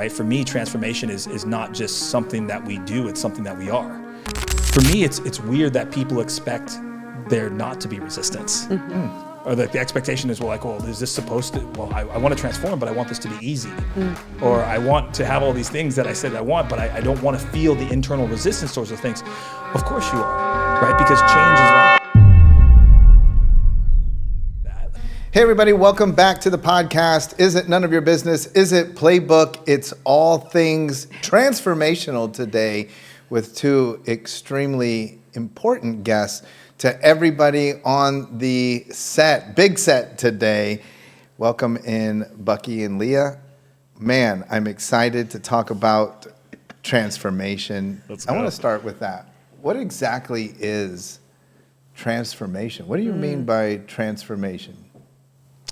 right? For me, transformation is not just something that we do, it's something that we are. For me, it's weird that people expect there not to be resistance. Or the expectation is, is this supposed to, I want to transform, but I want this to be easy. Or I want to have all these things that I said I want, but I don't want to feel the internal resistance towards the things. Of course you are, right? Because change is like that. Hey everybody, welcome back to the podcast. Is it none of your business? Is it playbook? It's all things transformational today with two extremely important guests. To everybody on the set, big set today, welcome in Bucky and Leah. Man, I'm excited to talk about transformation. I want to start with that. What exactly is transformation? What do you mean by transformation?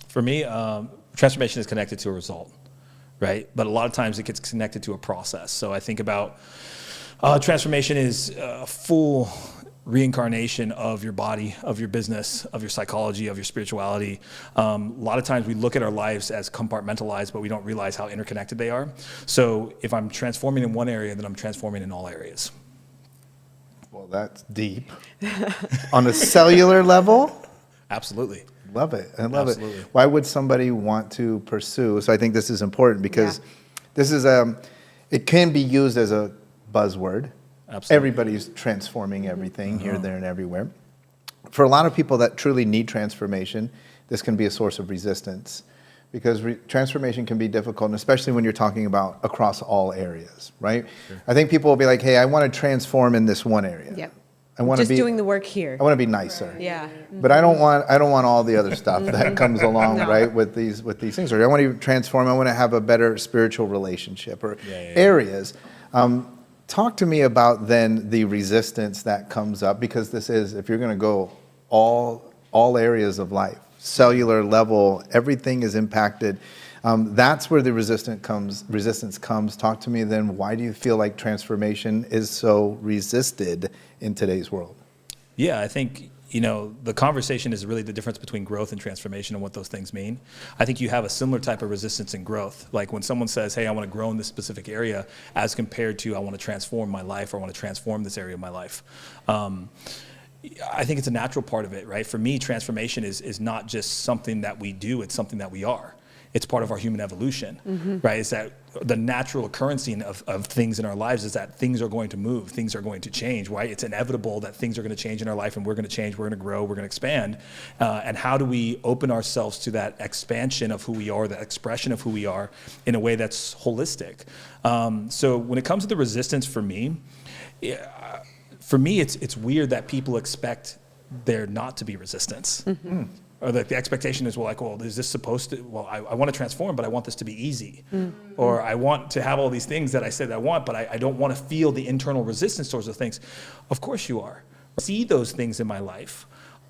For me, transformation is connected to a result, right? But a lot of times it gets connected to a process. So I think about transformation is a full reincarnation of your body, of your business, of your psychology, of your spirituality. A lot of times we look at our lives as compartmentalized, but we don't realize how interconnected they are. So if I'm transforming in one area, then I'm transforming in all areas. Well, that's deep. On a cellular level? Absolutely. Love it. I love Absolutely. it. Why would somebody want to pursue? So I think this is important because this is it can be used as a buzzword. Absolutely. Everybody's transforming everything here, there, and everywhere. For a lot of people that truly need transformation, this can be a source of resistance because transformation can be difficult, and especially when you're talking about across all areas, right? Sure. I think people will be like, hey, I want to transform in this one area. Yep. I want to be doing the work here. I want to be nicer. Right. Yeah. But I don't want all the other stuff that comes along, right, with these things. Or I want to transform. I want to have a better spiritual relationship or areas. Talk to me about then the resistance that comes up, because this is, if you're going to go all areas of life, cellular level, everything is impacted. That's where the resistance comes. Talk to me then, why do you feel like transformation is so resisted in today's world? Yeah, I think, the conversation is really the difference between growth and transformation and what those things mean. I think you have a similar type of resistance in growth. Like when someone says, hey, I want to grow in this specific area, as compared to I want to transform my life, or I want to transform this area of my life. I think it's a natural part of it, right? For me, transformation is not just something that we do, it's something that we are. It's part of our human evolution, right? It's that the natural occurrence of things in our lives is that things are going to move, things are going to change, right? It's inevitable that things are going to change in our life, and we're going to change, we're going to grow, we're going to expand. And how do we open ourselves to that expansion of who we are, that expression of who we are in a way that's holistic? So when it comes to the resistance for me, it's weird that people expect there not to be resistance. Or the expectation is, is this supposed to, I want to transform, but I want this to be easy. Or I want to have all these things that I said I want, but I don't want to feel the internal resistance towards the things. Of course you are. See those things in my life.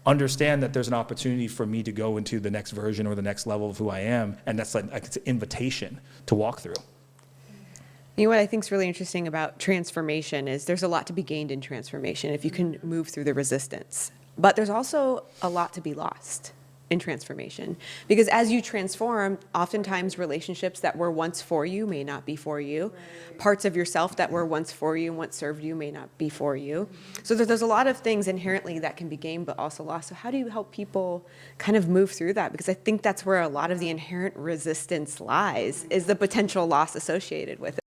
Understand that there's an opportunity for me to go into the next version or the next level of who I am. And that's like it's an invitation to walk through. You know what I think is really interesting about transformation is there's a lot to be gained in transformation if you can move through the resistance. But there's also a lot to be lost in transformation, because as you transform, oftentimes relationships that were once for you may not be for you. Right. Parts of yourself that were once for you and once served you may not be for you. So there's a lot of things inherently that can be gained but also lost. So how do you help people kind of move through that? Because I think that's where a lot of the inherent resistance lies, is the potential loss associated with it.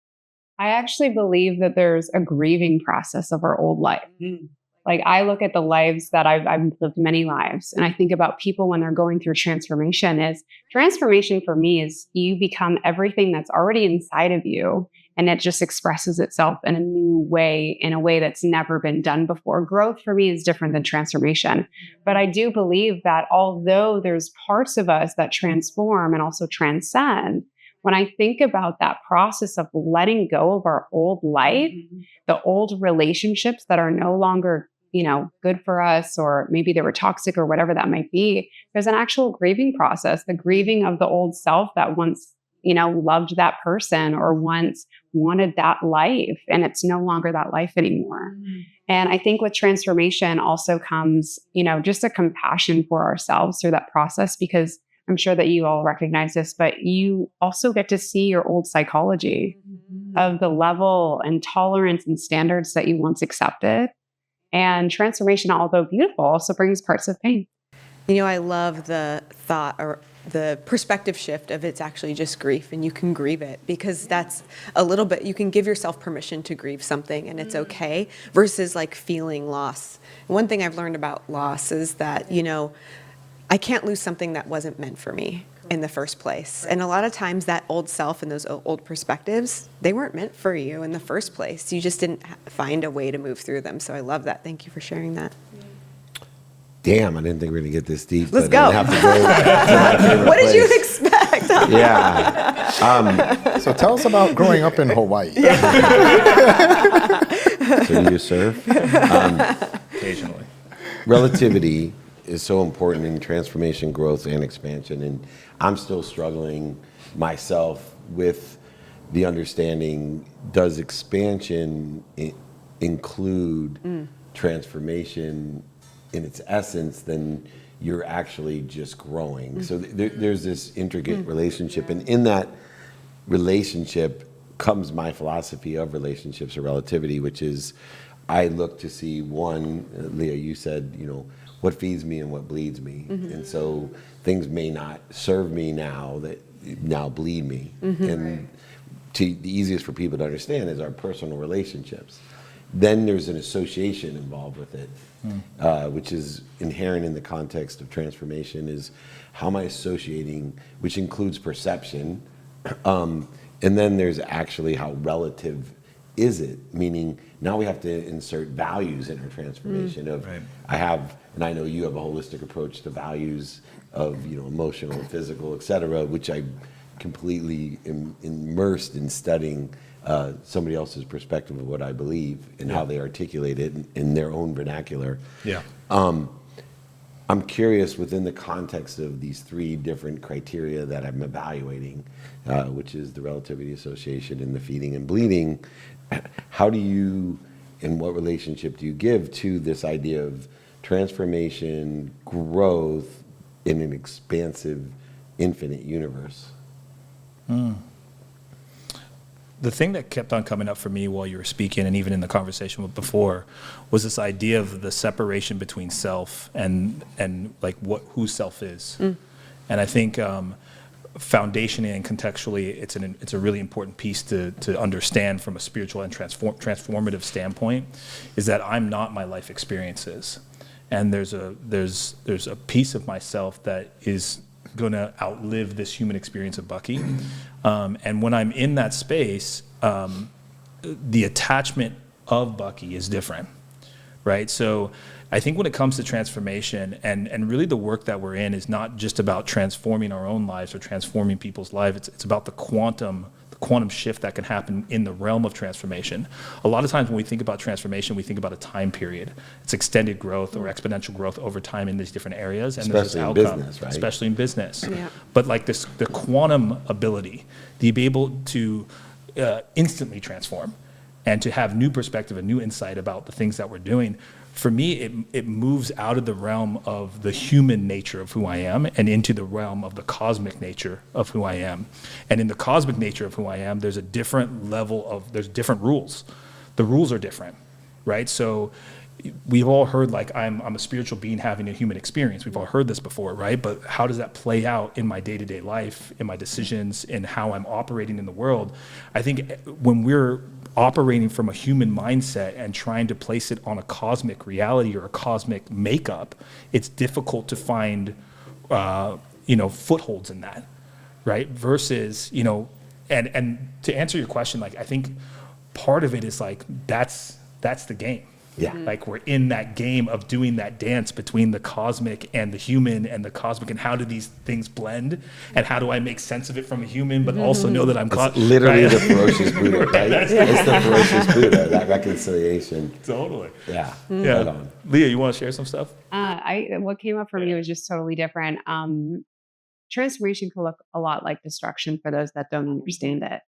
I actually believe that there's a grieving process of our old life. Like I look at the lives that I've lived many lives, and I think about people when they're going through transformation for me is you become everything that's already inside of you, and it just expresses itself in a new way, in a way that's never been done before. Growth for me is different than transformation. But I do believe that although there's parts of us that transform and also transcend, when I think about that process of letting go of our old life, the old relationships that are no longer, good for us, or maybe they were toxic or whatever that might be, there's an actual grieving process, the grieving of the old self that once, loved that person or once wanted that life, and it's no longer that life anymore. And I think with transformation also comes, just a compassion for ourselves through that process, because I'm sure that you all recognize this, but you also get to see your old psychology of the level and tolerance and standards that you once accepted. And transformation, although beautiful, also brings parts of pain. I love the thought or the perspective shift of it's actually just grief and you can grieve it, because that's a little bit, you can give yourself permission to grieve something and it's okay, versus like feeling loss. One thing I've learned about loss is that, I can't lose something that wasn't meant for me in the first place. And a lot of times that old self and those old perspectives, they weren't meant for you in the first place. You just didn't find a way to move through them. So I love that. Thank you for sharing that. Damn, I didn't think we were going to get this deep. Let's but go. I have to go to my favorite What did you place. expect? Yeah. So tell us about growing up in Hawaii. So you surf? Occasionally. Relativity is so important in transformation, growth, and expansion. And I'm still struggling myself with the understanding, does expansion include transformation in its essence? Then you're actually just growing. So there's this intricate relationship. And in that relationship comes my philosophy of relationships or relativity, which is I look to see one, Leah, you said, what feeds me and what bleeds me. And so things may not serve me now that now bleed me. And the easiest for people to understand is our personal relationships. Then there's an association involved with it, which is inherent in the context of transformation, is how am I associating, which includes perception. And then there's actually how relative is it, meaning now we have to insert values in our transformation of Right. I have, and I know you have a holistic approach to values of emotional, physical, et cetera, which I completely am immersed in studying somebody else's perspective of what I believe and how they articulate it in their own vernacular. Yeah. I'm curious within the context of these three different criteria that I'm evaluating, which is the relativity, association, and the feeding and bleeding. How do you, and what relationship do you give to this idea of transformation, growth in an expansive, infinite universe? The thing that kept on coming up for me while you were speaking, and even in the conversation before, was this idea of the separation between self and like who self is. And I think foundationally and contextually, it's a really important piece to understand from a spiritual and transformative standpoint, is that I'm not my life experiences, and there's a piece of myself that is going to outlive this human experience of Bucky. And when I'm in that space, the attachment of Bucky is different, right? So I think when it comes to transformation, and really the work that we're in is not just about transforming our own lives or transforming people's lives, it's about the quantum shift that can happen in the realm of transformation. A lot of times when we think about transformation, we think about a time period. It's extended growth or exponential growth over time in these different areas. And there's this Especially in outcome, business, right? especially in business. Yeah. But like the quantum ability, to be able to instantly transform and to have new perspective and new insight about the things that we're doing, for me, it moves out of the realm of the human nature of who I am and into the realm of the cosmic nature of who I am. And in the cosmic nature of who I am, there's a different level there's different rules. The rules are different, right? So we've all heard like I'm a spiritual being having a human experience. We've all heard this before, right? But how does that play out in my day-to-day life, in my decisions, in how I'm operating in the world? I think when we're operating from a human mindset and trying to place it on a cosmic reality or a cosmic makeup, it's difficult to find, footholds in that, right? Versus, and to answer your question, like I think part of it is like that's the game. Yeah. Like we're in that game of doing that dance between the cosmic and the human and the cosmic, and how do these things blend, and how do I make sense of it from a human, but also know that I'm It's literally right? the ferocious Buddha, right? It's the ferocious Buddha, that reconciliation. Totally. Yeah. Yeah. Right on. Leah, you want to share some stuff? What came up for me was just totally different. Transformation can look a lot like destruction for those that don't understand it.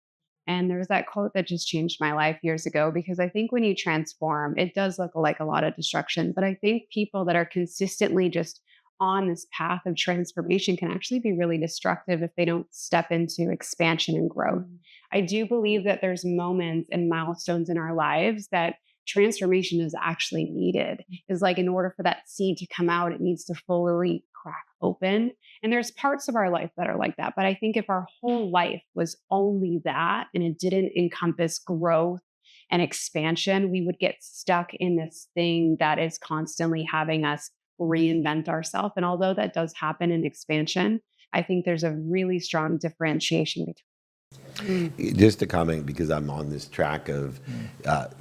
And there was that quote that just changed my life years ago, because I think when you transform, it does look like a lot of destruction. But I think people that are consistently just on this path of transformation can actually be really destructive if they don't step into expansion and growth. I do believe that there's moments and milestones in our lives that transformation is actually needed. Is like, in order for that seed to come out, it needs to fully crack open. And there's parts of our life that are like that. But I think if our whole life was only that and it didn't encompass growth and expansion, we would get stuck in this thing that is constantly having us reinvent ourselves. And although that does happen in expansion, I think there's a really strong differentiation between. Just to comment, because I'm on this track of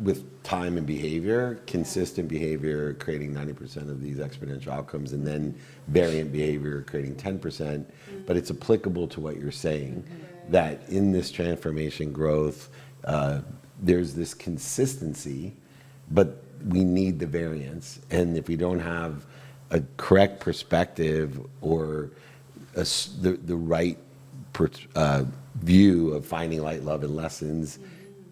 with time and behavior, consistent behavior creating 90% of these exponential outcomes, and then variant behavior creating 10%. But it's applicable to what you're saying, that in this transformation growth, there's this consistency, but we need the variance. And if we don't have a correct perspective or the right view of finding light, love, and lessons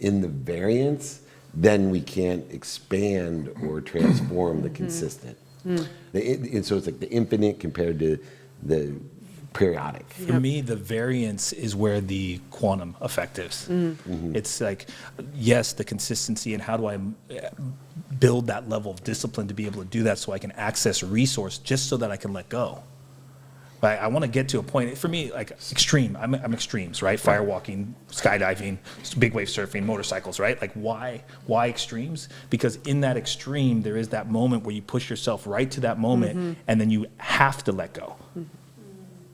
in the variance, then we can't expand or transform the consistent. And so it's like the infinite compared to the periodic. For me, the variance is where the quantum effect is. It's like, yes, the consistency, and how do I build that level of discipline to be able to do that so I can access resource just so that I can let go. But I want to get to a point, for me, like extreme, I'm extremes, right? Firewalking, skydiving, big wave surfing, motorcycles, right? Like why extremes? Because in that extreme, there is that moment where you push yourself right to that moment, and then you have to let go.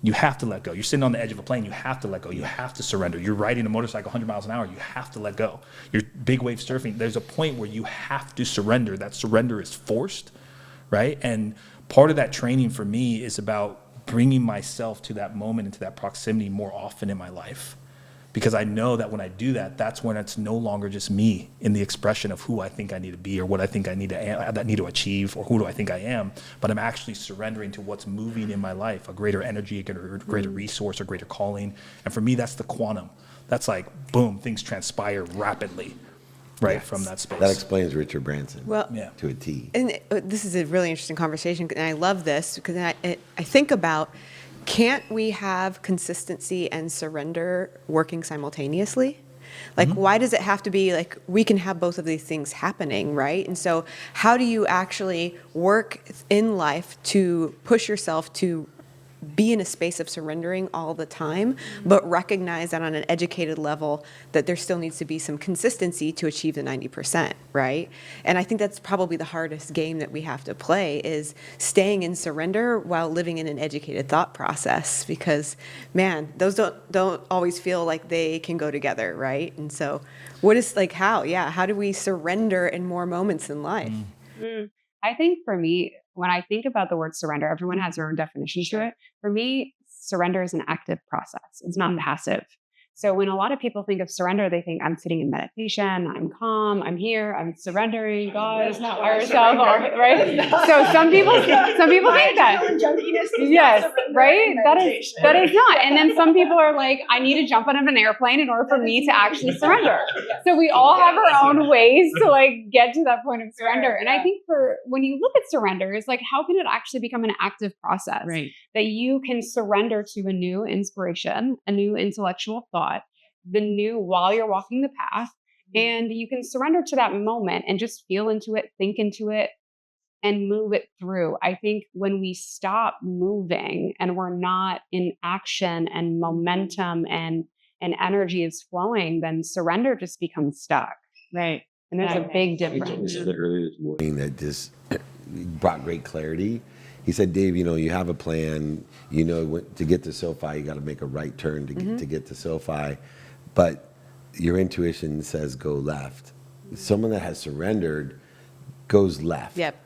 You have to let go. You're sitting on the edge of a plane, you have to let go. You have to surrender. You're riding a motorcycle 100 miles an hour, you have to let go. You're big wave surfing, there's a point where you have to surrender. That surrender is forced, right? And part of that training for me is about bringing myself to that moment, into that proximity more often in my life. Because I know that when I do that, that's when it's no longer just me in the expression of who I think I need to be or what I think I need to achieve, or who do I think I am, but I'm actually surrendering to what's moving in my life, a greater energy, a greater resource, a greater calling. And for me, that's the quantum. That's like, boom, things transpire rapidly. Right, from that space. That explains Richard Branson to a T. And this is a really interesting conversation, and I love this because I think about, can't we have consistency and surrender working simultaneously? Like, why does it have to be like we can have both of these things happening, right? And so how do you actually work in life to push yourself to be in a space of surrendering all the time, but recognize that on an educated level that there still needs to be some consistency to achieve the 90%, right? And I think that's probably the hardest game that we have to play, is staying in surrender while living in an educated thought process, because man, those don't always feel like they can go together, right? And so what is like, how do we surrender in more moments in life? I think for me, when I think about the word surrender, everyone has their own definition to it. For me, surrender is an active process. It's not passive. So when a lot of people think of surrender, they think I'm sitting in meditation, I'm calm, I'm here, I'm surrendering, God, it's not ourselves, right? So some people think that. Yes, right? That is not. And then some people are like, I need to jump out of an airplane in order for me to actually surrender. So we all have our own ways to like get to that point of surrender. And I think when you look at surrender, it's like, how can it actually become an active process? Right. That you can surrender to a new inspiration, a new intellectual thought, while you're walking the path, and you can surrender to that moment and just feel into it, think into it, and move it through. I think when we stop moving and we're not in action and momentum and energy is flowing, then surrender just becomes stuck. Right. And there's a big difference. That just brought great clarity. He said, Dave, you have a plan, to get to SoFi, you got to make a right turn to get to SoFi, but your intuition says go left. Someone that has surrendered goes left. Yep.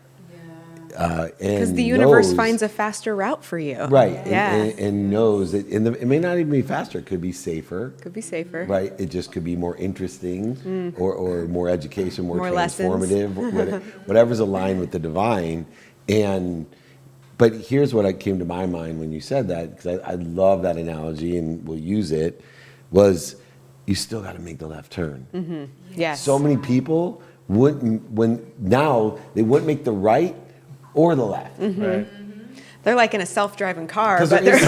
Because the universe finds a faster route for you. Right. And knows that, and it may not even be faster. It could be safer. Right. It just could be more interesting or more education, more transformative, whatever's aligned with the divine. But here's what came to my mind when you said that, because I love that analogy and we'll use it, was you still got to make the left turn. Yes. So many people wouldn't make the right or the left. Right. They're like in a self-driving car, 'Cause but there is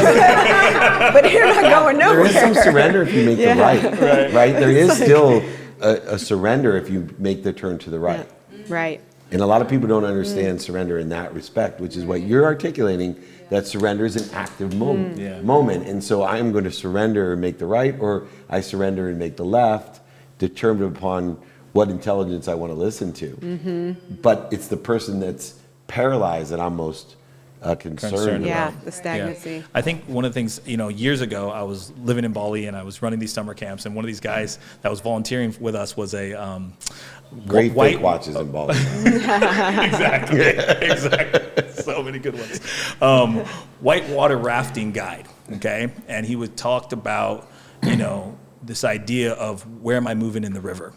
but you're not going There nowhere. is some surrender if you make Yeah. the right. There is still a surrender if you make the turn to the right. Right. And a lot of people don't understand surrender in that respect, which is what you're articulating, that surrender is an active moment. And so I'm going to surrender and make the right, or I surrender and make the left, determined upon what intelligence I want to listen to. But it's the person that's paralyzed that I'm most concerned Yeah, about. the stagnancy. Yeah. I think one of the things, years ago, I was living in Bali and I was running these summer camps, and one of these guys that was volunteering with us was a Great white fake watches in Bali. exactly. So many good ones. Whitewater rafting guide, okay? And he would talked about, this idea of where am I moving in the river?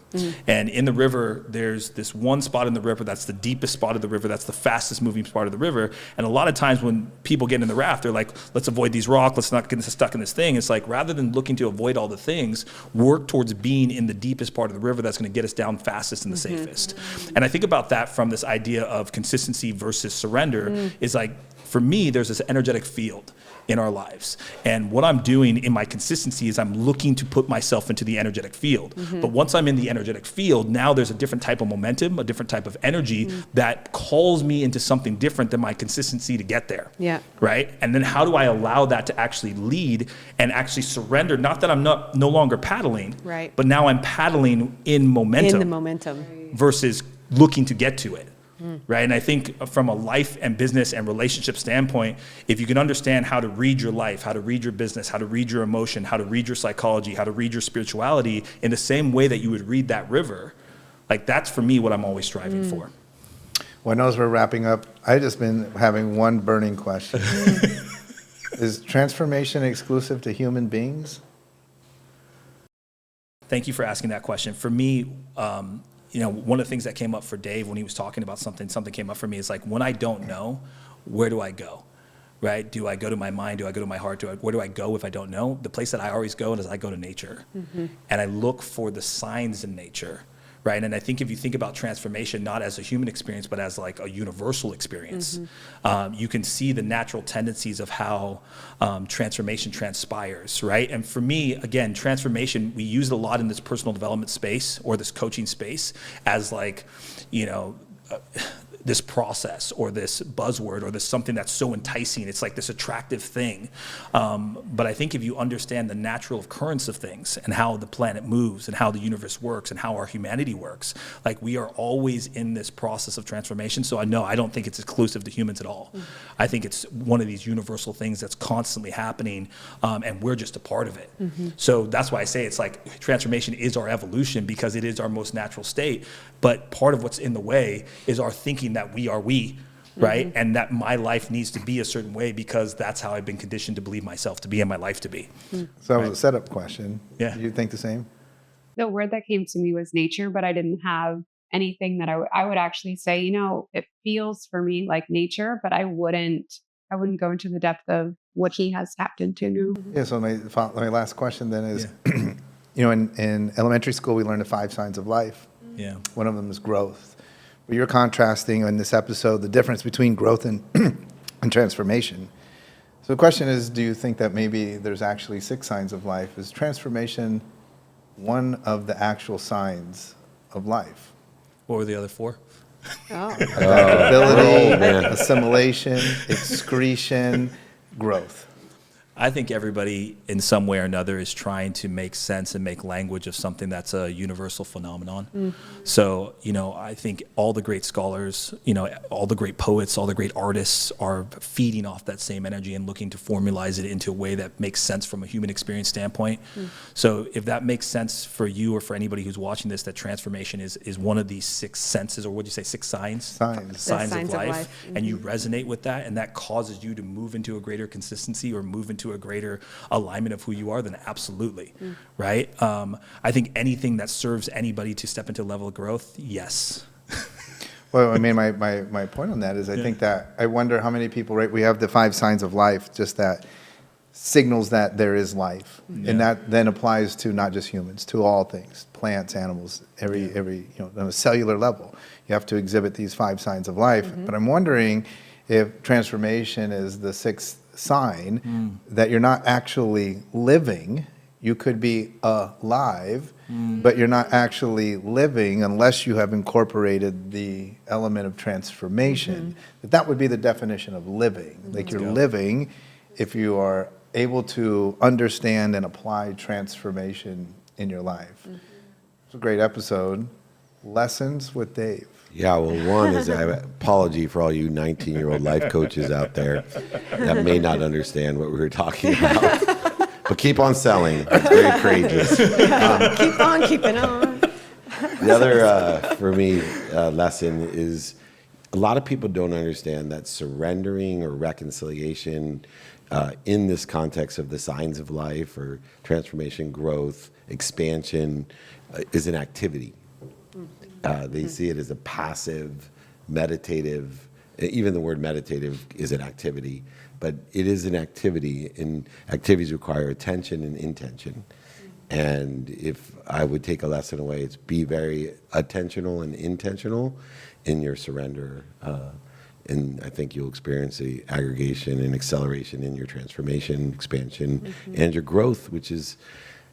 And in the river, there's this one spot in the river that's the deepest spot of the river, that's the fastest moving part of the river. And a lot of times when people get in the raft, they're like, let's avoid these rocks, let's not get stuck in this thing. It's like, rather than looking to avoid all the things, work towards being in the deepest part of the river that's gonna get us down fastest and the safest. And I think about that from this idea of consistency versus surrender is like, for me, there's this energetic field in our lives. And what I'm doing in my consistency is I'm looking to put myself into the energetic field. But once I'm in the energetic field, now there's a different type of momentum, a different type of energy that calls me into something different than my consistency to get there. Yeah. Right? And then how do I allow that to actually lead and actually surrender? Not that I'm no longer paddling, Right. but now I'm paddling in momentum In the momentum. versus looking to get to it. Right. And I think from a life and business and relationship standpoint, if you can understand how to read your life, how to read your business, how to read your emotion, how to read your psychology, how to read your spirituality in the same way that you would read that river, like that's for me what I'm always striving for. Well, I know as we're wrapping up, I've just been having one burning question. Is transformation exclusive to human beings? Thank you for asking that question. For me, one of the things that came up for Dave when he was talking about something came up for me is like, when I don't know, where do I go? Right? Do I go to my mind? Do I go to my heart? Where do I go if I don't know? The place that I always go is I go to nature. And I look for the signs in nature. Right? And I think if you think about transformation, not as a human experience, but as like a universal experience, you can see the natural tendencies of how transformation transpires, right? And for me, again, transformation, we use it a lot in this personal development space or this coaching space as like, this process or this buzzword or this something that's so enticing. It's like this attractive thing. But I think if you understand the natural occurrence of things and how the planet moves and how the universe works and how our humanity works, like we are always in this process of transformation. So I don't think it's exclusive to humans at all. I think it's one of these universal things that's constantly happening, and we're just a part of it. So that's why I say it's like transformation is our evolution because it is our most natural state. But part of what's in the way is our thinking that we are we, right? And that my life needs to be a certain way because that's how I've been conditioned to believe myself to be and my life to be. So that was a setup question. Yeah. Do you think the same? The word that came to me was nature, but I didn't have anything that I would actually say, it feels for me like nature, but I wouldn't go into the depth of what he has tapped into. Yeah, so my last question then is, in elementary school, we learned the 5 signs of life. Yeah. One of them is growth. But you're contrasting in this episode the difference between growth and transformation. So the question is, do you think that maybe there's actually 6 signs of life? Is transformation one of the actual signs of life? What were the other 4? Adaptability, assimilation, excretion, growth. I think everybody in some way or another is trying to make sense and make language of something that's a universal phenomenon. So, I think all the great scholars, all the great poets, all the great artists are feeding off that same energy and looking to formalize it into a way that makes sense from a human experience standpoint. So if that makes sense for you or for anybody who's watching this, that transformation is one of these 6 senses, or what do you say, 6 signs? Signs of life. And you resonate with that, and that causes you to move into a greater consistency or move into a greater alignment of who you are, then absolutely, right? I think anything that serves anybody to step into a level of growth, yes. Well, I mean, my point on that is I think that I wonder how many people, right, we have the 5 signs of life, just that signals that there is life. And that then applies to not just humans, to all things, plants, animals, every on a cellular level. You have to exhibit these 5 signs of life. But I'm wondering if transformation is the sixth sign, that you're not actually living. You could be alive, but you're not actually living unless you have incorporated the element of transformation. That would be the definition of living. Like you're living if you are able to understand and apply transformation in your life. It's a great episode. Lessons with Dave. Yeah, well, one is an apology for all you 19-year-old life coaches out there that may not understand what we were talking about. But keep on selling. It's very courageous. Keep on keeping on. The other, for me, lesson is a lot of people don't understand that surrendering or reconciliation in this context of the signs of life or transformation, growth, expansion is an activity. They see it as a passive, meditative, even the word meditative is an activity, but it is an activity, and activities require attention and intention. And if I would take a lesson away, it's be very attentional and intentional in your surrender. And I think you'll experience the aggregation and acceleration in your transformation, expansion, and your growth, which is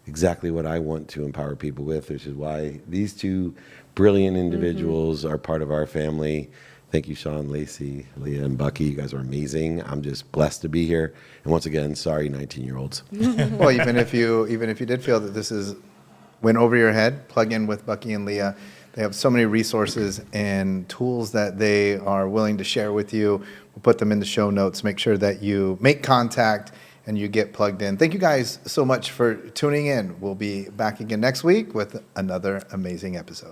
exactly what I want to empower people with, which is why these two brilliant individuals are part of our family. Thank you, Sean, Lacey, Leah, and Bucky. You guys are amazing. I'm just blessed to be here. And once again, sorry, 19-year-olds. Well, even if you did feel that this went over your head, plug in with Bucky and Leah. They have so many resources and tools that they are willing to share with you. We'll put them in the show notes. Make sure that you make contact and you get plugged in. Thank you guys so much for tuning in. We'll be back again next week with another amazing episode.